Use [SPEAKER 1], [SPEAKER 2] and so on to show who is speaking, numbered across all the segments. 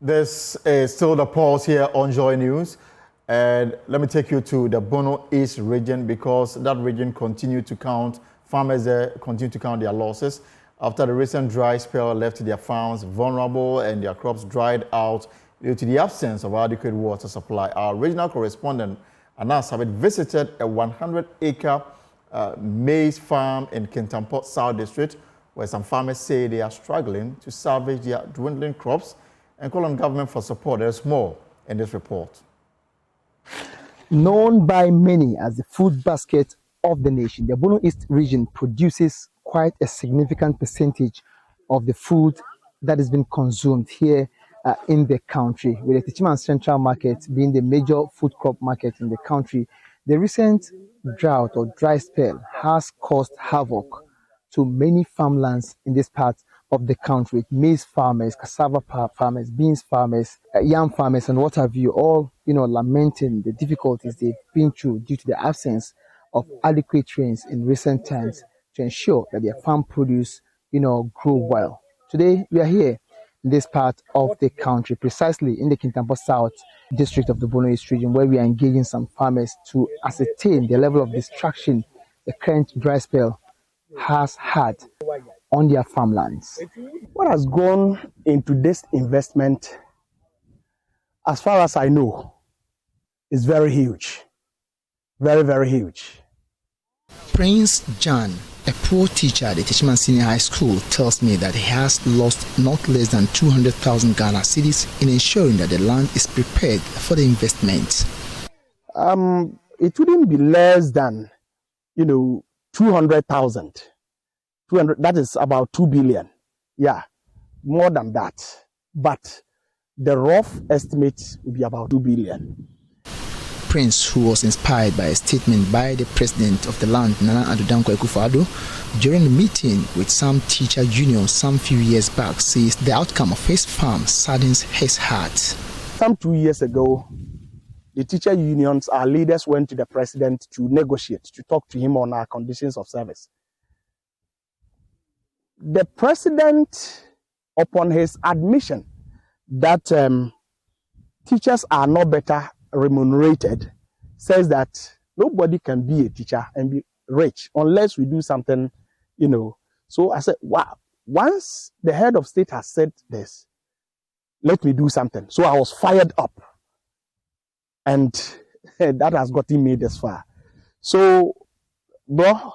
[SPEAKER 1] This is still the pulse here on Joy News. And let me take you to the Bono East region because that region farmers there continue to count their losses after the recent dry spell left their farms vulnerable and their crops dried out due to the absence of adequate water supply. Our regional correspondent, Anas Sabit, visited a 100-acre maize farm in Kintampot South District, where some farmers say they are struggling to salvage their dwindling crops and call on government for support. There's more in this report.
[SPEAKER 2] Known by many as the food basket of the nation, the Bono East region produces quite a significant percentage of the food that is being consumed here in the country, with the Tichiman Central Market being the major food crop market in the country. The recent drought or dry spell has caused havoc to many farmlands in this part of the country. Maize farmers, cassava farmers, beans farmers, yam farmers, and what have you, all lamenting the difficulties they've been through due to the absence of adequate rains in recent times to ensure that their farm produce, grow well. Today we are here in this part of the country, precisely in the Kintampo South district of the Bono East region, where we are engaging some farmers to ascertain the level of destruction the current dry spell has had on their farmlands.
[SPEAKER 3] What has gone into this investment, as far as I know, is very huge. Very, very huge.
[SPEAKER 2] Prince John, a poor teacher at the Tichiman Senior High School, tells me that he has lost not less than 200,000 Ghana cedis in ensuring that the land is prepared for the investment.
[SPEAKER 3] It wouldn't be less than, 200,000. 200, that is about 2 billion. Yeah, more than that. But the rough estimate would be about 2 billion.
[SPEAKER 2] Prince, who was inspired by a statement by the president of the land, Nana Addo Dankwa Akufo-Addo, during a meeting with some teacher unions some few years back, says the outcome of his farm saddens his heart.
[SPEAKER 3] Some 2 years ago, the teacher unions, our leaders, went to the president to negotiate, to talk to him on our conditions of service. The president, upon his admission that teachers are no better remunerated, says that nobody can be a teacher and be rich unless we do something, So I said, wow, once the head of state has said this, let me do something. So I was fired up. And that has gotten me this far. So, bro,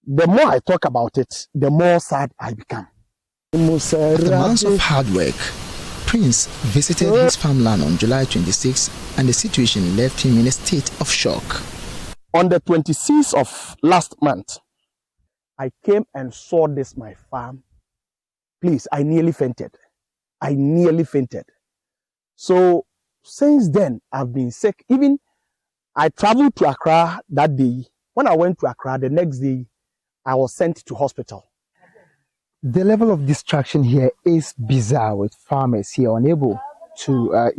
[SPEAKER 3] the more I talk about it, the more sad I become.
[SPEAKER 2] After months of hard work, Prince visited his farmland on July 26, and the situation left him in a state of shock.
[SPEAKER 3] On the 26th of last month, I came and saw this, my farm. Please, I nearly fainted. So, since then, I've been sick. Even I traveled to Accra that day. When I went to Accra, the next day, I was sent to hospital.
[SPEAKER 2] The level of destruction here is bizarre, with farmers here unable to,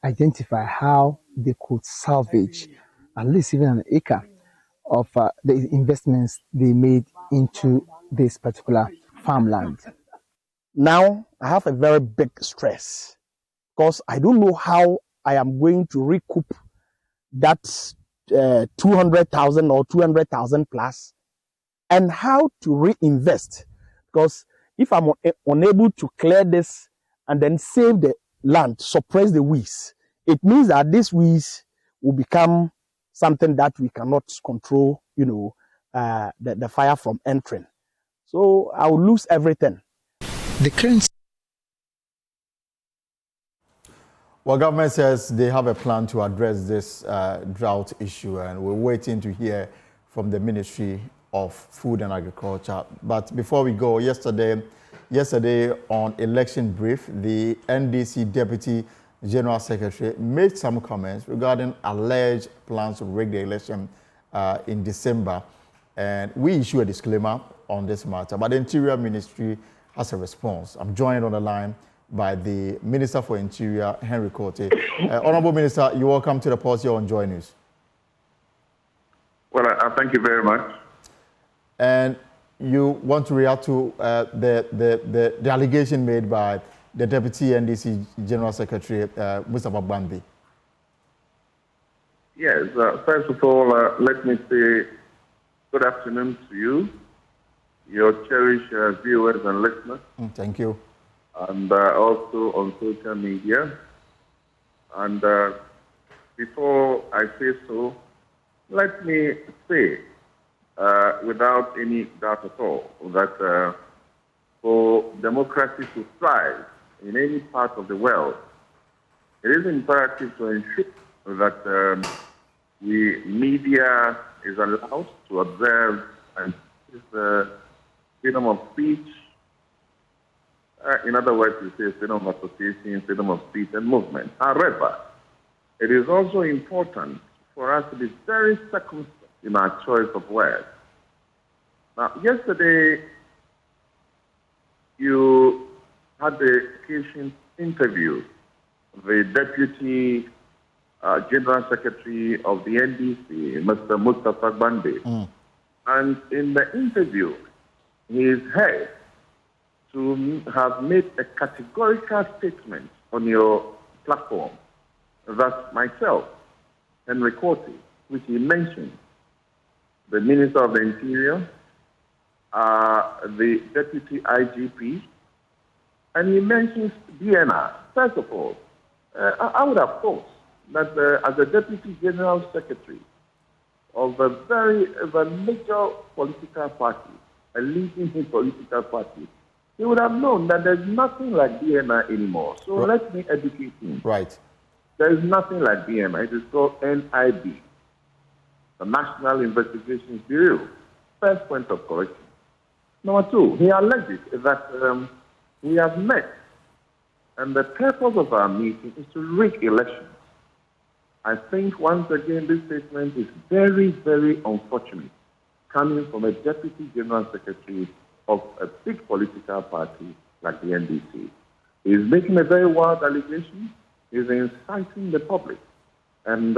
[SPEAKER 2] identify how they could salvage at least even an acre of the investments they made into this particular farmland.
[SPEAKER 3] Now, I have a very big stress because I don't know how I am going to recoup that 200,000 or 200,000 plus, and how to reinvest. Because if I'm unable to clear this and then save the land, suppress the weeds, it means that these weeds will become something that we cannot control, the fire from entering. So I will lose everything.
[SPEAKER 2] The current.
[SPEAKER 1] Well, government says they have a plan to address this drought issue, and we're waiting to hear from the Ministry of Food and Agriculture. But before we go, yesterday on election brief, the NDC Deputy General Secretary made some comments regarding alleged plans to rig the election in December. And we issue a disclaimer on this matter, but the Interior Ministry has a response. I'm joined on the line by the Minister for Interior, Henry Kote. Honorable Minister, you're welcome to the pulse here on Joy News.
[SPEAKER 4] Well, I thank you very much.
[SPEAKER 1] And you want to react to the allegation made by the Deputy NDC General Secretary, Mustafa Bambi.
[SPEAKER 4] Yes, first of all, let me say good afternoon to you, your cherished viewers and listeners.
[SPEAKER 1] Thank you.
[SPEAKER 4] And also on social media. And before I say so, let me say, without any doubt at all, that for democracy to thrive in any part of the world, it is imperative to ensure that the media is allowed to observe and freedom of speech. In other words, we say freedom of association, freedom of speech and movement. However, it is also important for us to be very circumspect in our choice of words. Now, yesterday, you had the occasion to interview the Deputy General Secretary of the NDC, Mr. Mustafa Bande. And in the interview, he is heard to have made a categorical statement on your platform that myself, Henry Corti, which he mentioned, the Minister of the Interior, the Deputy IGP, and he mentions DNR. First of all, I would have thought that as a Deputy General Secretary of a major political party, a leading political party, he would have known that there's nothing like DNR anymore. So let me educate him.
[SPEAKER 1] Right.
[SPEAKER 4] There is nothing like DNR. It is called NIB, the National Investigations Bureau. First point of correction. Number two, he alleges that we have met, and the purpose of our meeting is to rig elections. I think, once again, this statement is very, very unfortunate, coming from a Deputy General Secretary of a big political party like the NDC. He's making a very wild allegation. He's inciting the public. And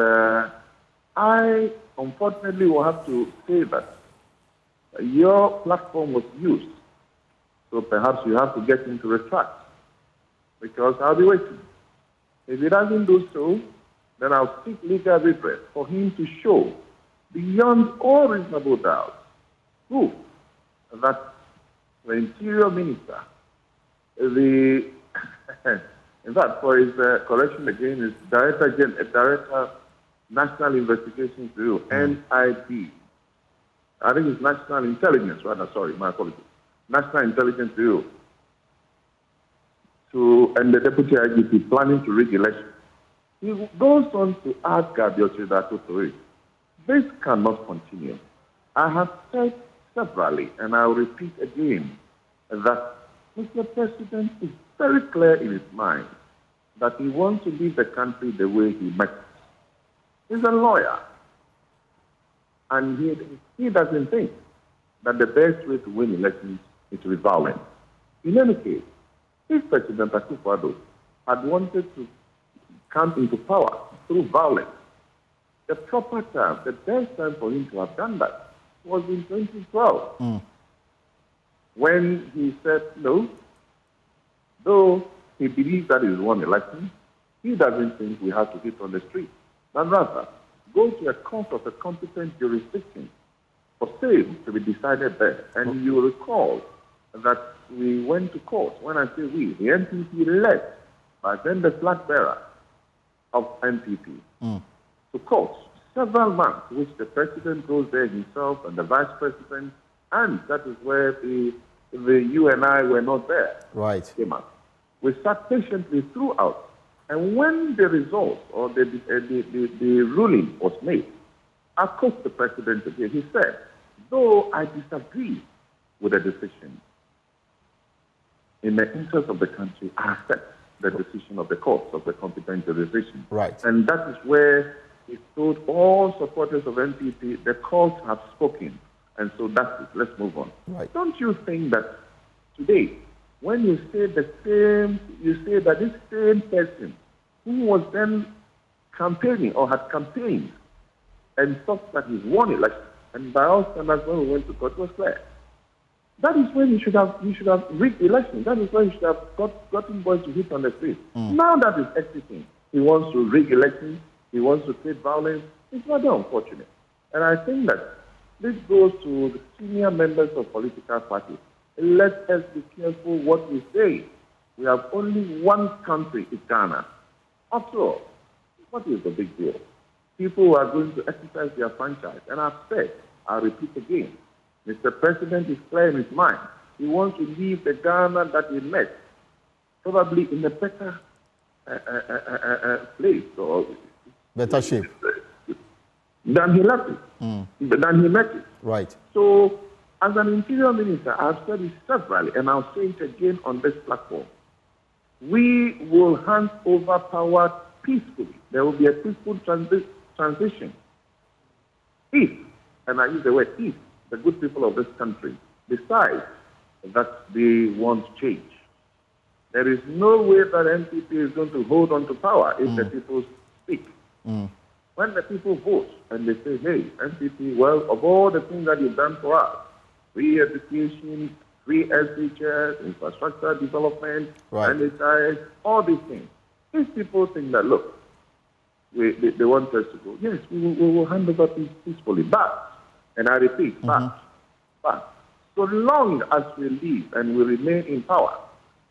[SPEAKER 4] I, unfortunately, will have to say that your platform was used. So perhaps you have to get him to retract, because I'll be waiting. If he doesn't do so, then I'll seek legal redress for him to show, beyond all reasonable doubt, proof that the Interior Minister, in fact, for his correction again, is Director National Investigations Bureau, NIB. I think it's National Intelligence, rather, sorry, my apologies. National Intelligence Bureau, and the Deputy IGP planning to rig elections. He goes on to ask Gabiotredato to it. This cannot continue. I have said severally, and I'll repeat again, that Mr. President is very clear in his mind that he wants to leave the country the way he met it. He's a lawyer, and he doesn't think that the best way to win elections is to be violent. In any case, if President Akufo-Addo had wanted to come into power through violence, the proper time, the best time for him to have done that was in 2012, when he said no, though he believes that he won the election, he doesn't think we have to hit on the street, but rather go to a court of a competent jurisdiction for sale to be decided there. And you will recall that we went to court. When I say we, the NPP led by then the flag bearer of NPP to court several months, which the president goes there himself and the vice president, and that is where the you and I were not there.
[SPEAKER 1] Right.
[SPEAKER 4] We sat patiently throughout, and when the result or the ruling was made, I coached the president again. He said, though I disagree with the decision, in the interest of the country, I accept the decision of the courts, of the competent jurisdiction.
[SPEAKER 1] Right.
[SPEAKER 4] And that is where he told all supporters of NPP, the courts have spoken. And so that's it. Let's move on.
[SPEAKER 1] Right.
[SPEAKER 4] Don't you think that today, when you say the same, you say that this same person who was then campaigning or had campaigned and thought that he's won election, and by all standards when we went to court, it was clear That is when you should have rigged elections. That is when you should have gotten boys to hit on the street. Now that is exiting. He wants to rig elections. He wants to create violence. It's rather unfortunate. And I think that this goes to the senior members of political parties. Let us be careful what we say. We have only one country, it's Ghana. After all, what is the big deal? People are going to exercise their franchise. And I've said, I'll repeat again, Mr. President is clear in his mind. He wants to leave the Ghana that he met, probably in a better place or
[SPEAKER 1] better shape
[SPEAKER 4] than he left it, than he met it.
[SPEAKER 1] Right.
[SPEAKER 4] So, as an interior minister, I've said it severally, and I'll say it again on this platform. We will hand over power peacefully. There will be a peaceful transition. If, and I use the word if, the good people of this country decide that they want change. There is no way that NPP is going to hold on to power if the people speak. When the people vote and they say, hey, NPP, well, of all the things that you've done for us, free education, free health teachers, infrastructure development, NHS, all these things. These people think that, look, they want us to go. Yes, we will hand over peacefully. But, and I repeat, but, so long as we live and we remain in power,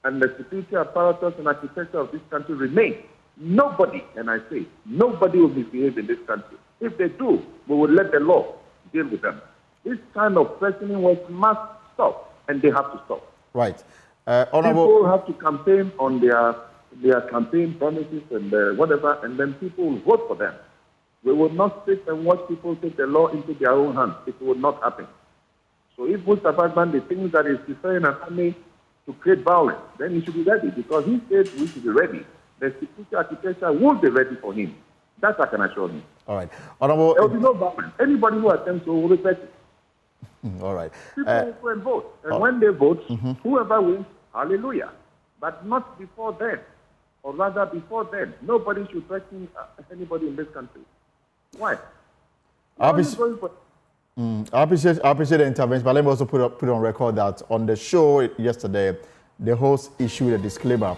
[SPEAKER 4] and the security apparatus and architecture of this country remain, nobody, and I say, nobody will misbehave in this country. If they do, we will let the law deal with them. This kind of questioning must stop, and they have to stop.
[SPEAKER 1] Right.
[SPEAKER 4] People have to campaign on their campaign promises and whatever, and then people will vote for them. We will not sit and watch people take the law into their own hands. It will not happen. So if Mustafa Ban thinks that he's preferring an army to create violence, then he should be ready, because he said we should be ready. The security architecture will be ready for him. That I can assure him.
[SPEAKER 1] All right.
[SPEAKER 4] There will be no violence. Anybody who attempts to will respect it.
[SPEAKER 1] All right.
[SPEAKER 4] People will go and vote. And when they vote, whoever wins, hallelujah. But not before then. Or rather, before then. Nobody should threaten anybody in this country. Why?
[SPEAKER 1] I appreciate the intervention, but let me also put on record that on the show yesterday, the host issued a disclaimer,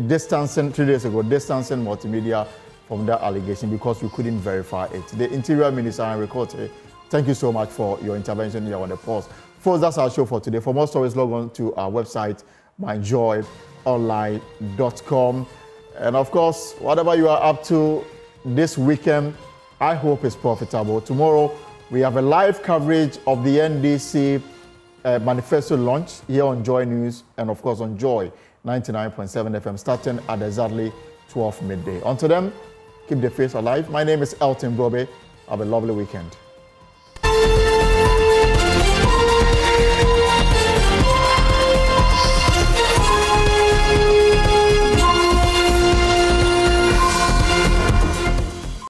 [SPEAKER 1] distancing 3 days ago, distancing multimedia from that allegation because we couldn't verify it. The Interior Minister, Henry Kote, thank you so much for your intervention here on the post. Folks, that's our show for today. For more stories, log on to our website, myjoyonline.com. And of course, whatever you are up to this weekend, I hope it's profitable. Tomorrow, we have a live coverage of the NDC manifesto launch here on Joy News and, of course, on Joy 99.7 FM, starting at exactly 12 midday. Until then, keep the faith alive. My name is Elton Brobe. Have a lovely weekend.